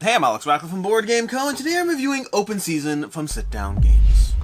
Hey, I'm Alex Rackler from Board Game Co, and today I'm reviewing Open Season from Sit Down Games.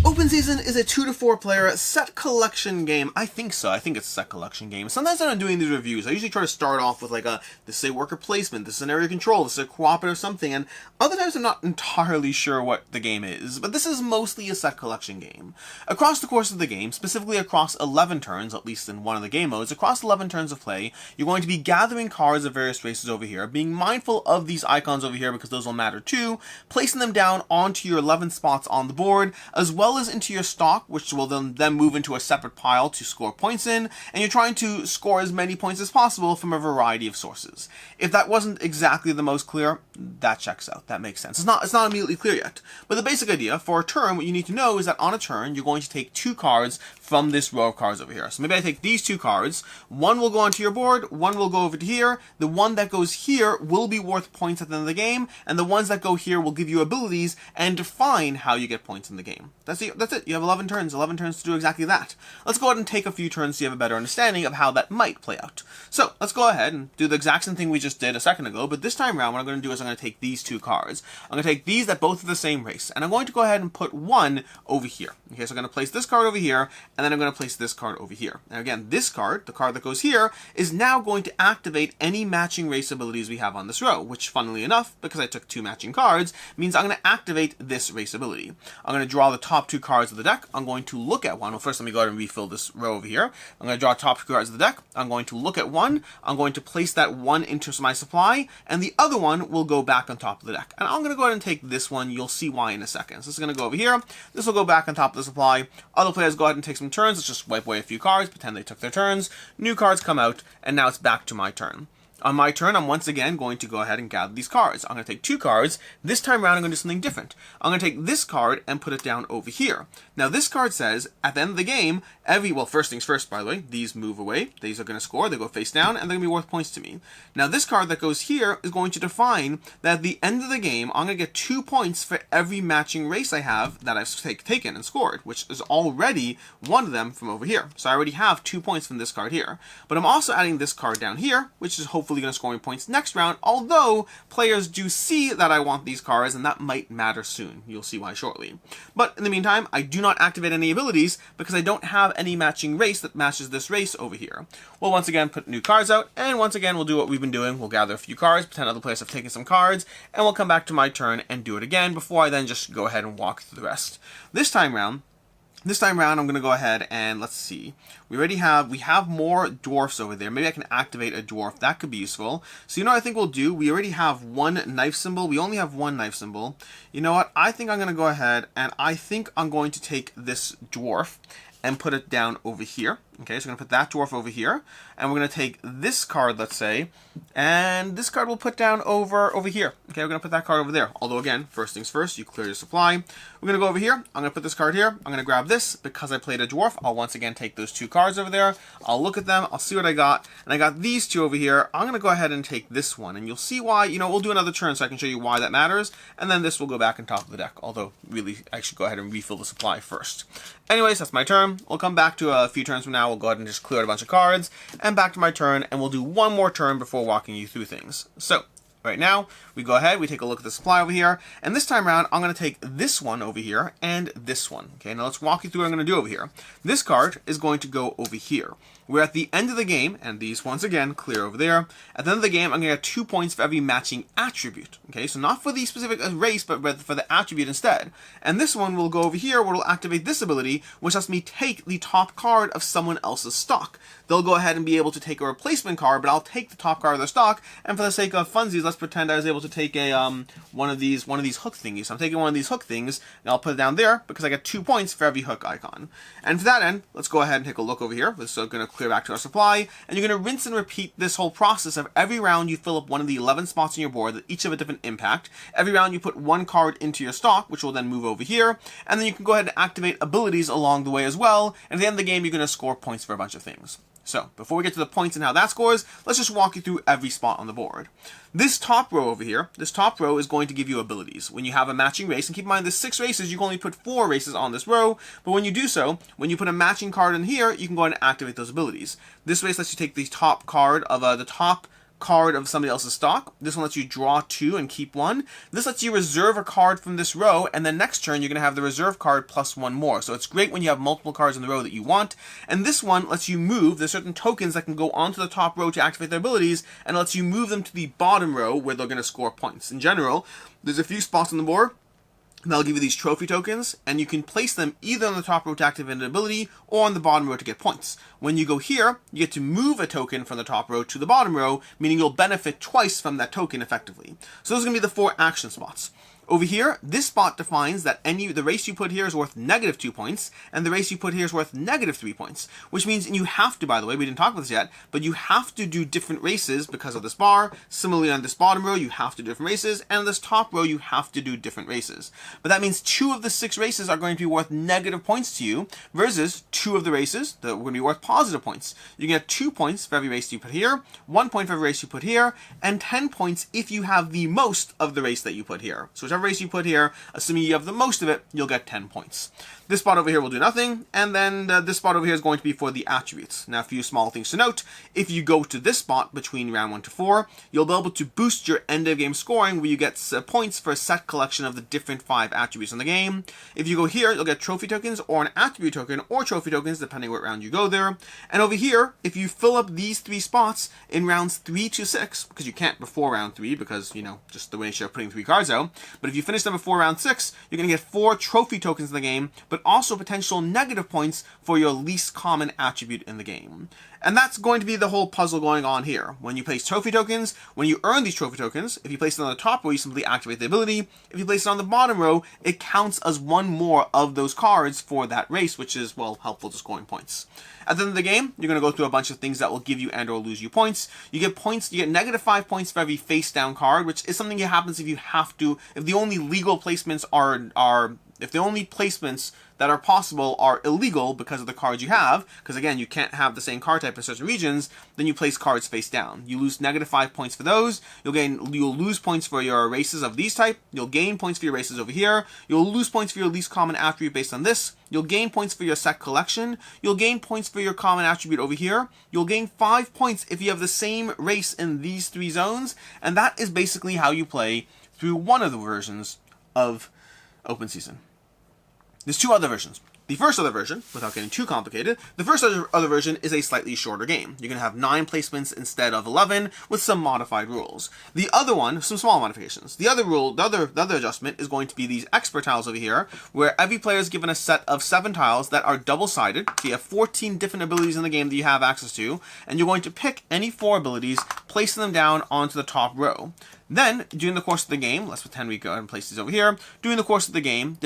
Open Season is a 2 to 4 player set collection game. I think so. I think it's a set collection game. Sometimes when I'm doing these reviews, I usually try to start off with like this is a worker placement, this is an area control, this is a cooperative something, and other times I'm not entirely sure what the game is, but this is mostly a set collection game. Across the course of the game, specifically across 11 turns, at least in one of the game modes, across 11 turns of play, you're going to be gathering cards of various races over here, being mindful of these icons over here because those will matter too, placing them down onto your 11 spots on the board, as well as into your stock, which will then move into a separate pile to score points in, and you're trying to score as many points as possible from a variety of sources. If that wasn't exactly the most clear, that checks out. That makes sense. It's not immediately clear yet. But the basic idea for a turn, what you need to know is that on a turn, you're going to take 2 cards from this row of cards over here. So maybe I take these 2 cards. One will go onto your board, one will go over to here. The one that goes here will be worth points at the end of the game, and the ones that go here will give you abilities and define how you get points in the game. That's it. You have 11 turns to do exactly that. Let's go ahead and take a few turns so you have a better understanding of how that might play out. So let's go ahead and do the exact same thing we just did a second ago, but this time around what I'm going to do is I'm going to take these 2 cards. I'm going to take these that both are the same race, and I'm going to go ahead and put one over here. Okay, so I'm going to place this card over here, and then I'm going to place this card over here. And again, this card, the card that goes here, is now going to activate any matching race abilities we have on this row, which funnily enough, because I took 2 matching cards, means I'm going to activate this race ability. I'm going to draw the top 2 cards of the deck. I'm going to look at one. Well, first let me go ahead and refill this row over here. I'm going to draw top 2 cards of the deck. I'm going to look at one. I'm going to place that one into my supply, and the other one will go back on top of the deck. And I'm going to go ahead and take this one. You'll see why in a second. So this is going to go over here. This will go back on top of the supply. Other players go ahead and take some turns. Let's just wipe away a few cards, pretend they took their turns. New cards come out, and now it's back to my turn. On my turn, I'm once again going to go ahead and gather these cards. I'm going to take 2 cards. This time around, I'm going to do something different. I'm going to take this card and put it down over here. Now, this card says, at the end of the game, well, first things first, by the way, these move away. These are going to score. They go face down, and they're going to be worth points to me. Now, this card that goes here is going to define that at the end of the game, I'm going to get 2 points for every matching race I have that I've taken and scored, which is already one of them from over here. So I already have 2 points from this card here. But I'm also adding this card down here, which is hopefully going to score me points next round, although players do see that I want these cards, and that might matter soon. You'll see why shortly. But in the meantime, I do not activate any abilities because I don't have any matching race that matches this race over here. We'll once again put new cards out, and once again we'll do what we've been doing. We'll gather a few cards, pretend other players have taken some cards, and we'll come back to my turn and do it again before I then just go ahead and walk through the rest. This time round, I'm going to go ahead and let's see. We have more dwarfs over there. Maybe I can activate a dwarf. That could be useful. So you know what I think we'll do? We already have one knife symbol. We only have one knife symbol. You know what? I think I'm going to go ahead and I think I'm going to take this dwarf and put it down over here. Okay, so I'm going to put that dwarf over here, and we're going to take this card, let's say, and this card we'll put down over here. Okay, we're going to put that card over there. Although, again, first things first, you clear your supply. We're going to go over here. I'm going to put this card here. I'm going to grab this. Because I played a dwarf, I'll once again take those 2 cards over there. I'll look at them. I'll see what I got. And I got these 2 over here. I'm going to go ahead and take this one, and you'll see why. You know, we'll do another turn so I can show you why that matters, and then this will go back on top of the deck. Although, really, I should go ahead and refill the supply first. Anyways, that's my turn. We'll come back to a few turns from now. We'll go ahead and just clear out a bunch of cards, and back to my turn, and we'll do one more turn before walking you through things. So, right now, we go ahead, we take a look at the supply over here, and this time around, I'm going to take this one over here, and this one. Okay, now let's walk you through what I'm going to do over here. This card is going to go over here. We're at the end of the game, and these, once again, clear over there. At the end of the game, I'm going to get 2 points for every matching attribute. Okay, so not for the specific race, but for the attribute instead. And this one will go over here, where it'll activate this ability, which lets me take the top card of someone else's stock. They'll go ahead and be able to take a replacement card, but I'll take the top card of their stock, and for the sake of funsies, let's pretend I was able to take a one of these hook thingies. So I'm taking one of these hook things, and I'll put it down there, because I get 2 points for every hook icon. And for that end, let's go ahead and take a look over here. This is going to clear back to our supply, and you're going to rinse and repeat this whole process of every round you fill up one of the 11 spots on your board that each have a different impact. Every round you put 1 card into your stock, which will then move over here, and then you can go ahead and activate abilities along the way as well, and at the end of the game you're going to score points for a bunch of things. So, before we get to the points and how that scores, let's just walk you through every spot on the board. This top row over here, this top row is going to give you abilities. When you have a matching race, and keep in mind there's 6 races, you can only put 4 races on this row, but when you do so, when you put a matching card in here, you can go ahead and activate those abilities. This race lets you take the top card of the top card of somebody else's stock. This one lets you draw 2 and keep 1. This lets you reserve a card from this row, and then next turn you're going to have the reserve card plus 1 more. So it's great when you have multiple cards in the row that you want. And this one lets you move. There's certain tokens that can go onto the top row to activate their abilities, and lets you move them to the bottom row where they're going to score points. In general, there's a few spots on the board that'll give you these trophy tokens, and you can place them either on the top row to activate an ability or on the bottom row to get points. When you go here, you get to move a token from the top row to the bottom row, meaning you'll benefit twice from that token effectively. So those are going to be the 4 action spots. Over here, this spot defines that the race you put here is worth -2 points, and the race you put here is worth -3 points, which means you have to, by the way, we didn't talk about this yet, but you have to do different races because of this bar. Similarly, on this bottom row, you have to do different races, and on this top row, you have to do different races. But that means 2 of the 6 races are going to be worth negative points to you, versus 2 of the races that are going to be worth positive points. You get 2 points for every race you put here, 1 point for every race you put here, and 10 points if you have the most of the race that you put here. So whichever race you put here, assuming you have the most of it, you'll get 10 points. This spot over here will do nothing, and then this spot over here is going to be for the attributes. Now, a few small things to note. If you go to this spot between round 1 to 4, you'll be able to boost your end of game scoring where you get points for a set collection of the different 5 attributes in the game. If you go here, you'll get trophy tokens or an attribute token or trophy tokens depending what round you go there. And over here, if you fill up these 3 spots in rounds 3 to 6, because you can't before round 3 because, you know, just the way you're putting 3 cards out, but if you finish them before round 6, you're going to get 4 trophy tokens in the game, but also potential negative points for your least common attribute in the game. And that's going to be the whole puzzle going on here. When you place trophy tokens, when you earn these trophy tokens, if you place it on the top row, you simply activate the ability. If you place it on the bottom row, it counts as 1 more of those cards for that race, which is, well, helpful to scoring points. At the end of the game, you're going to go through a bunch of things that will give you and or lose you points. You get -5 points for every face down card, which is something that happens if you have to, if the only legal placements if the only placements that are possible are illegal because of the cards you have, because again, you can't have the same card type in certain regions, then you place cards face down. You lose -5 points for those. You'll lose points for your races of these type. You'll gain points for your races over here. You'll lose points for your least common attribute based on this. You'll gain points for your set collection. You'll gain points for your common attribute over here. You'll gain 5 points if you have the same race in these 3 zones, and that is basically how you play through one of the versions of Open Season. There's 2 other versions. The first other version, without getting too complicated, the first other version is a slightly shorter game. You're going to have 9 placements instead of 11 with some modified rules. The other one, some small modifications. The other adjustment is going to be these expert tiles over here, where every player is given a set of 7 tiles that are double-sided. So you have 14 different abilities in the game that you have access to, and you're going to pick any 4 abilities, placing them down onto the top row. Then, during the course of the game, let's pretend we go ahead and place these over here. During the course of the game,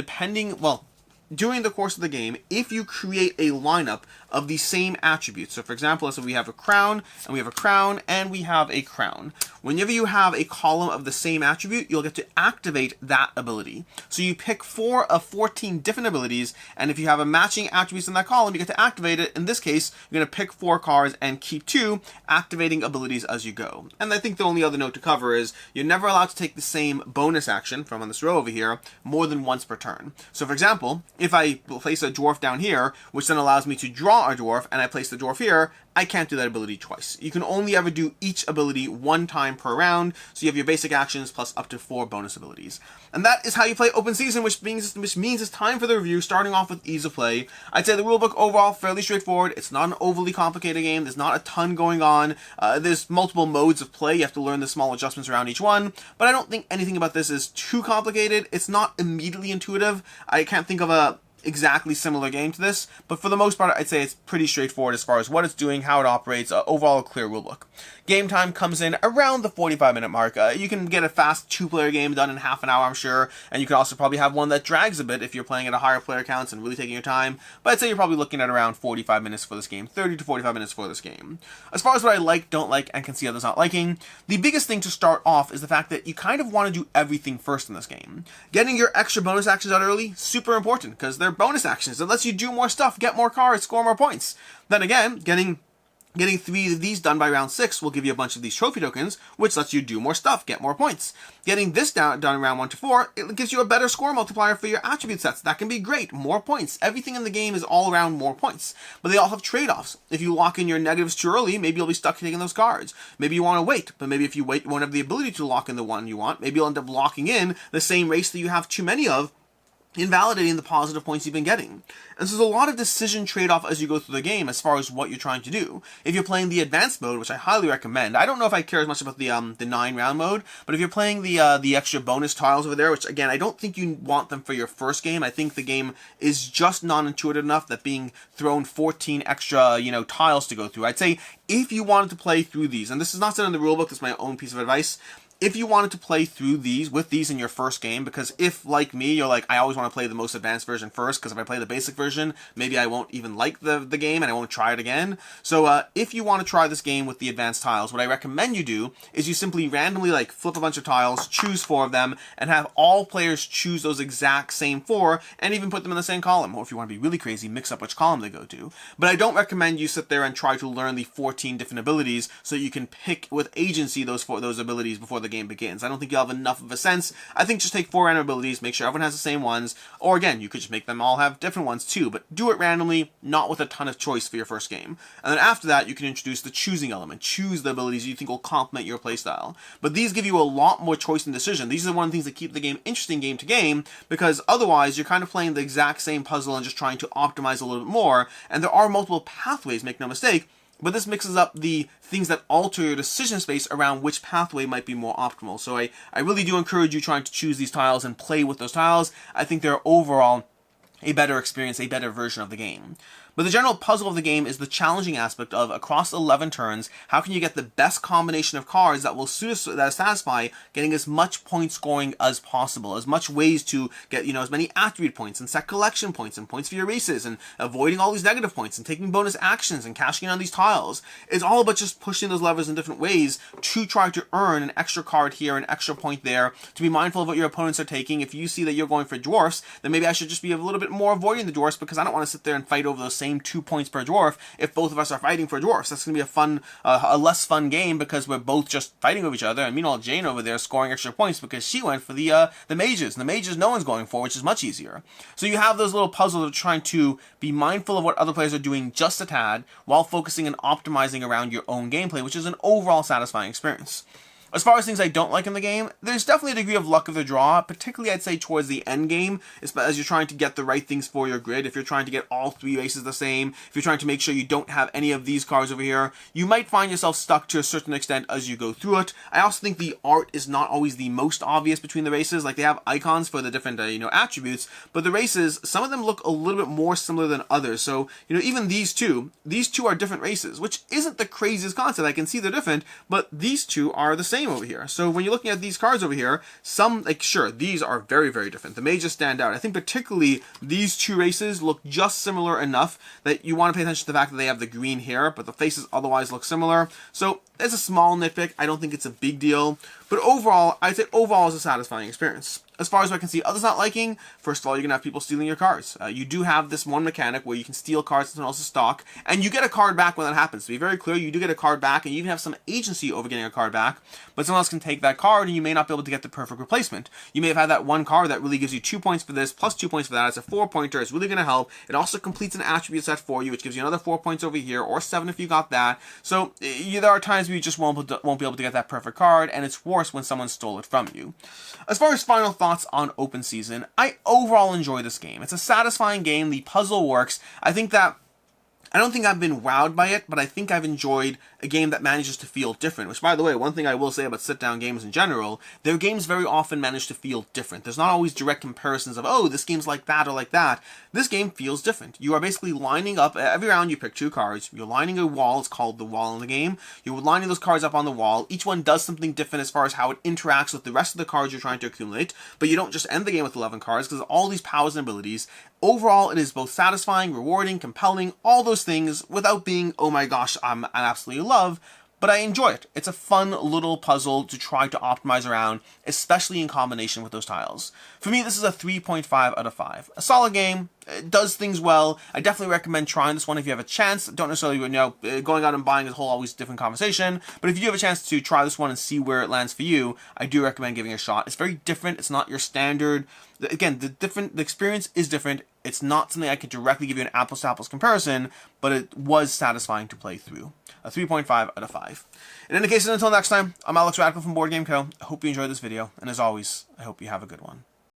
during the course of the game, if you create a lineup of the same attributes. So for example, let's say we have a crown, and we have a crown, and we have a crown. Whenever you have a column of the same attribute, you'll get to activate that ability. So you pick 4 of 14 different abilities, and if you have a matching attributes in that column, you get to activate it. In this case, you're going to pick 4 cards and keep 2, activating abilities as you go. And I think the only other note to cover is you're never allowed to take the same bonus action from on this row over here more than once per turn. So for example, if I place a dwarf down here, which then allows me to draw a dwarf, and I place the dwarf here, I can't do that ability twice. You can only ever do each ability 1 time per round, so you have your basic actions plus up to 4 bonus abilities. And that is how you play Open Season, which means it's time for the review, starting off with ease of play. I'd say the rulebook overall fairly straightforward. It's not an overly complicated game. There's not a ton going on. There's multiple modes of play. You have to learn the small adjustments around each one, but I don't think anything about this is too complicated. It's not immediately intuitive. I can't think of a exactly similar game to this, but for the most part, I'd say it's pretty straightforward as far as what it's doing, how it operates, overall a clear rulebook. Game time comes in around the 45-minute mark. You can get a fast 2-player game done in half an hour, I'm sure, and you can also probably have one that drags a bit if you're playing at a higher player counts and really taking your time, but I'd say you're probably looking at around 45 minutes for this game, 30 to 45 minutes for this game. As far as what I like, don't like, and can see others not liking, the biggest thing to start off is the fact that you kind of want to do everything first in this game. Getting your extra bonus actions out early, super important, because they're bonus actions. It lets you do more stuff, get more cards, score more points. Then again, getting Getting 3 of these done by round 6 will give you a bunch of these trophy tokens, which lets you do more stuff, get more points. Getting this done in round 1 to 4, it gives you a better score multiplier for your attribute sets. That can be great. More points. Everything in the game is all around more points. But they all have trade-offs. If you lock in your negatives too early, maybe you'll be stuck taking those cards. Maybe you want to wait, but maybe if you wait, you won't have the ability to lock in the one you want. Maybe you'll end up locking in the same race that you have too many of, invalidating the positive points you've been getting. And so there's a lot of decision trade-off as you go through the game as far as what you're trying to do. If you're playing the advanced mode, which I highly recommend, I don't know if I care as much about the 9-round mode, but if you're playing the extra bonus tiles over there, which again, I don't think you want them for your first game. I think the game is just non-intuitive enough that being thrown 14 extra, tiles to go through. I'd say if you wanted to play through these, and this is not said in the rulebook, this is my own piece of advice, if you wanted to play through these, with these in your first game, because if, like me, you're like, I always want to play the most advanced version first, because if I play the basic version, maybe I won't even like the game, and I won't try it again. So, if you want to try this game with the advanced tiles, what I recommend you do is you simply randomly, flip a bunch of tiles, choose 4 of them, and have all players choose those exact same 4, and even put them in the same column. Or if you want to be really crazy, mix up which column they go to. But I don't recommend you sit there and try to learn the 14 different abilities, so you can pick with agency those abilities before the game begins. I don't think you'll have enough of a sense. I think just take 4 random abilities, make sure everyone has the same ones, or again, you could just make them all have different ones too, but do it randomly, not with a ton of choice for your first game. And then after that, you can introduce the choosing element. Choose the abilities you think will complement your playstyle. But these give you a lot more choice and decision. These are one of the things that keep the game interesting game to game, because otherwise you're kind of playing the exact same puzzle and just trying to optimize a little bit more, and there are multiple pathways, make no mistake, but this mixes up the things that alter your decision space around which pathway might be more optimal. So I really do encourage you trying to choose these tiles and play with those tiles. I think they're overall a better experience, a better version of the game. But the general puzzle of the game is the challenging aspect of, across 11 turns, how can you get the best combination of cards that will satisfy getting as much point scoring as possible, as much ways to get, as many attribute points and set collection points and points for your races, and avoiding all these negative points and taking bonus actions and cashing in on these tiles. It's all about just pushing those levers in different ways to try to earn an extra card here, an extra point there, to be mindful of what your opponents are taking. If you see that you're going for dwarfs, then maybe I should just be a little bit more avoiding the dwarfs, because I don't want to sit there and fight over those same 2 points per dwarf if both of us are fighting for dwarfs. That's going to be a less fun game, because we're both just fighting with each other, and meanwhile Jane over there is scoring extra points because she went for the mages, and the mages no one's going for, which is much easier. So you have those little puzzles of trying to be mindful of what other players are doing just a tad, while focusing and optimizing around your own gameplay, which is an overall satisfying experience. As far as things I don't like in the game, there's definitely a degree of luck of the draw, particularly I'd say towards the end game, as you're trying to get the right things for your grid. If you're trying to get all 3 races the same, if you're trying to make sure you don't have any of these cards over here, you might find yourself stuck to a certain extent as you go through it. I also think the art is not always the most obvious between the races. They have icons for the different attributes, but the races, some of them look a little bit more similar than others. So even these two are different races, which isn't the craziest concept. I can see they're different, but these two are the same over here. So when you're looking at these cards over here, sure, these are very, very different. The mages stand out. I think particularly these 2 races look just similar enough that you want to pay attention to the fact that they have the green hair, but the faces otherwise look similar. So it's a small nitpick. I don't think it's a big deal. But overall, I'd say overall it's a satisfying experience. As far as I can see others not liking, first of all, you're going to have people stealing your cards. You do have this one mechanic where you can steal cards from someone else's stock, and you get a card back when that happens. To be very clear, you do get a card back, and you even have some agency over getting a card back, but someone else can take that card, and you may not be able to get the perfect replacement. You may have had that one card that really gives you 2 points for this, plus 2 points for that. It's a 4-pointer. It's really going to help. It also completes an attribute set for you, which gives you another 4 points over here, or 7 if you got that. So there are times where you just won't be able to get that perfect card, and it's worse when someone stole it from you. As far as final thoughts on Open Season, I overall enjoy this game. It's a satisfying game. The puzzle works. I don't think I've been wowed by it, but I think I've enjoyed a game that manages to feel different. Which, by the way, one thing I will say about sit-down games in general, their games very often manage to feel different. There's not always direct comparisons of, oh, this game's like that or like that. This game feels different. You are basically lining up, every round you pick 2 cards, you're lining a wall, it's called the wall in the game. You're lining those cards up on the wall. Each one does something different as far as how it interacts with the rest of the cards you're trying to accumulate, but you don't just end the game with 11 cards, because all these powers and abilities. Overall, it is both satisfying, rewarding, compelling, all those things, without being, oh my gosh, I'm absolutely in love. but I enjoy it. It's a fun little puzzle to try to optimize around, especially in combination with those tiles. For me, this is a 3.5 out of 5. A solid game. It does things well. I definitely recommend trying this one if you have a chance. Don't necessarily, going out and buying is a whole always different conversation, but if you have a chance to try this one and see where it lands for you, I do recommend giving it a shot. It's very different. It's not your standard. Again, the experience is different. It's not something I could directly give you an apples to apples comparison, but it was satisfying to play through. A 3.5 out of 5. In any case, until next time, I'm Alex Radical from Board Game Co. I hope you enjoyed this video, and as always, I hope you have a good one.